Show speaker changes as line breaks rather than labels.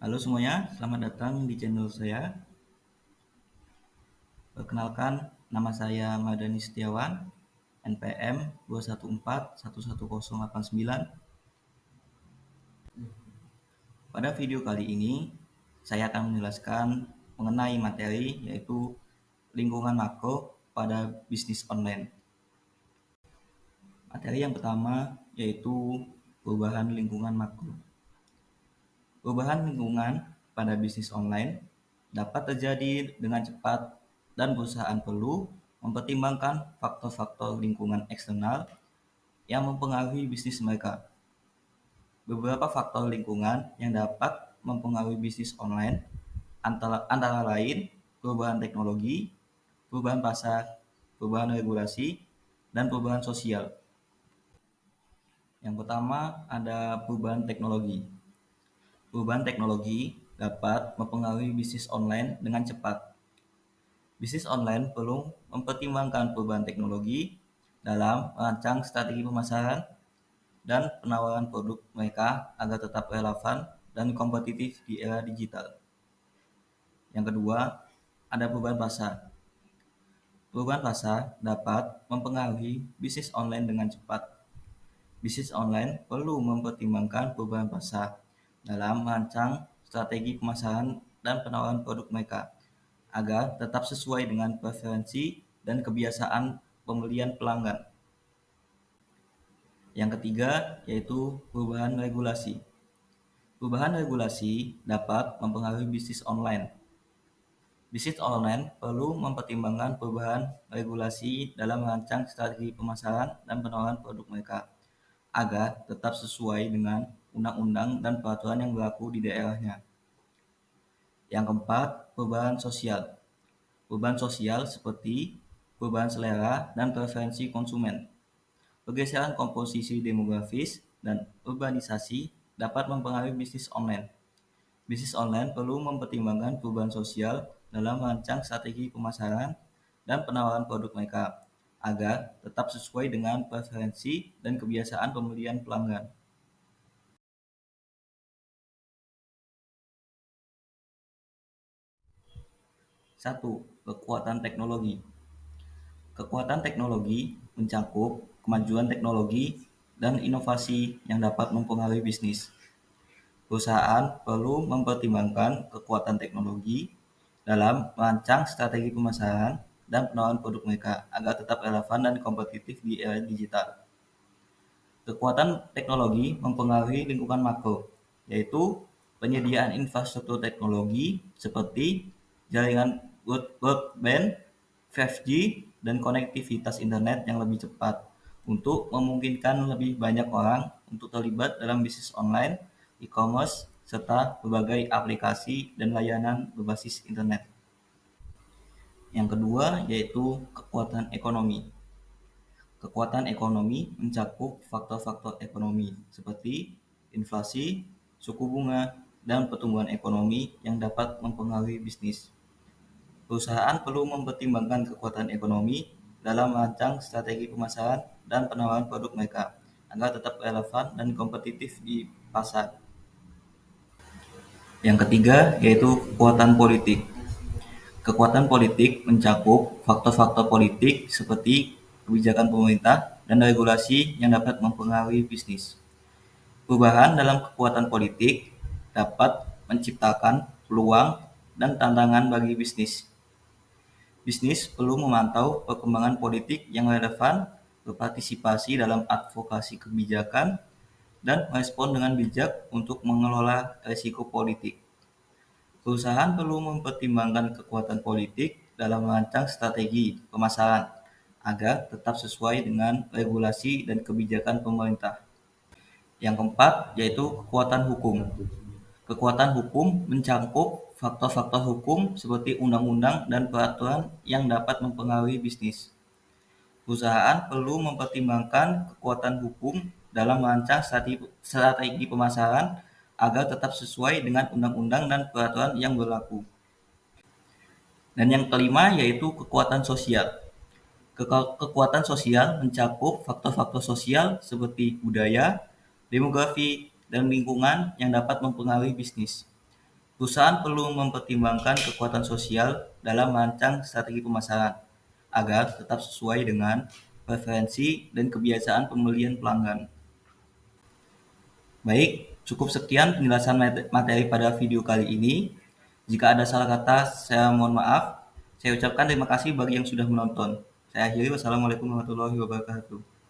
Halo semuanya, selamat datang di channel saya. Perkenalkan, nama saya Madani Setiawan, NPM 214111089. Pada video kali ini, saya akan menjelaskan mengenai materi yaitu lingkungan makro pada bisnis online. Materi yang pertama yaitu perubahan lingkungan makro. Perubahan lingkungan pada bisnis online dapat terjadi dengan cepat dan perusahaan perlu mempertimbangkan faktor-faktor lingkungan eksternal yang mempengaruhi bisnis mereka. Beberapa faktor lingkungan yang dapat mempengaruhi bisnis online antara lain perubahan teknologi, perubahan pasar, perubahan regulasi, dan perubahan sosial. Yang pertama ada perubahan teknologi. Perubahan teknologi dapat mempengaruhi bisnis online dengan cepat. Bisnis online perlu mempertimbangkan perubahan teknologi dalam merancang strategi pemasaran dan penawaran produk mereka agar tetap relevan dan kompetitif di era digital. Yang kedua, ada perubahan pasar. Perubahan pasar dapat mempengaruhi bisnis online dengan cepat. Bisnis online perlu mempertimbangkan perubahan pasar dalam merancang strategi pemasaran dan penawaran produk mereka agar tetap sesuai dengan preferensi dan kebiasaan pembelian pelanggan. Yang ketiga yaitu perubahan regulasi. Perubahan regulasi dapat mempengaruhi bisnis online. Bisnis online perlu mempertimbangkan perubahan regulasi dalam merancang strategi pemasaran dan penawaran produk mereka agar tetap sesuai dengan undang-undang dan peraturan yang berlaku di daerahnya. Yang keempat, perubahan sosial. Perubahan sosial seperti perubahan selera dan preferensi konsumen. Pergeseran komposisi demografis dan urbanisasi dapat mempengaruhi bisnis online. Bisnis online perlu mempertimbangkan perubahan sosial dalam merancang strategi pemasaran dan penawaran produk mereka agar tetap sesuai dengan preferensi dan kebiasaan pembelian pelanggan. 1. Kekuatan teknologi. Kekuatan teknologi mencakup kemajuan teknologi dan inovasi yang dapat mempengaruhi bisnis. Perusahaan perlu mempertimbangkan kekuatan teknologi dalam merancang strategi pemasaran dan penawaran produk mereka agar tetap relevan dan kompetitif di era digital. Kekuatan teknologi mempengaruhi lingkungan makro, yaitu penyediaan infrastruktur teknologi seperti jaringan broadband, 5G, dan konektivitas internet yang lebih cepat untuk memungkinkan lebih banyak orang untuk terlibat dalam bisnis online, e-commerce, serta berbagai aplikasi dan layanan berbasis internet. Yang kedua yaitu kekuatan ekonomi. Kekuatan ekonomi mencakup faktor-faktor ekonomi seperti inflasi, suku bunga, dan pertumbuhan ekonomi yang dapat mempengaruhi bisnis. Perusahaan perlu mempertimbangkan kekuatan ekonomi dalam merancang strategi pemasaran dan penawaran produk mereka agar tetap relevan dan kompetitif di pasar. Yang ketiga yaitu kekuatan politik. Kekuatan politik mencakup faktor-faktor politik seperti kebijakan pemerintah dan regulasi yang dapat mempengaruhi bisnis. Perubahan dalam kekuatan politik dapat menciptakan peluang dan tantangan bagi bisnis. Bisnis perlu memantau perkembangan politik yang relevan, berpartisipasi dalam advokasi kebijakan, dan merespon dengan bijak untuk mengelola risiko politik. Perusahaan perlu mempertimbangkan kekuatan politik dalam merancang strategi pemasaran agar tetap sesuai dengan regulasi dan kebijakan pemerintah. Yang keempat yaitu kekuatan hukum. Kekuatan hukum mencakup faktor-faktor hukum seperti undang-undang dan peraturan yang dapat mempengaruhi bisnis. Perusahaan perlu mempertimbangkan kekuatan hukum dalam merancang strategi pemasaran agar tetap sesuai dengan undang-undang dan peraturan yang berlaku. Dan yang kelima yaitu kekuatan sosial. Kekuatan sosial mencakup faktor-faktor sosial seperti budaya, demografi, dan lingkungan yang dapat mempengaruhi bisnis. Perusahaan perlu mempertimbangkan kekuatan sosial dalam merancang strategi pemasaran agar tetap sesuai dengan preferensi dan kebiasaan pembelian pelanggan. Baik, cukup sekian penjelasan materi pada video kali ini. Jika ada salah kata, saya mohon maaf. Saya ucapkan terima kasih bagi yang sudah menonton. Saya akhiri, wassalamualaikum warahmatullahi wabarakatuh.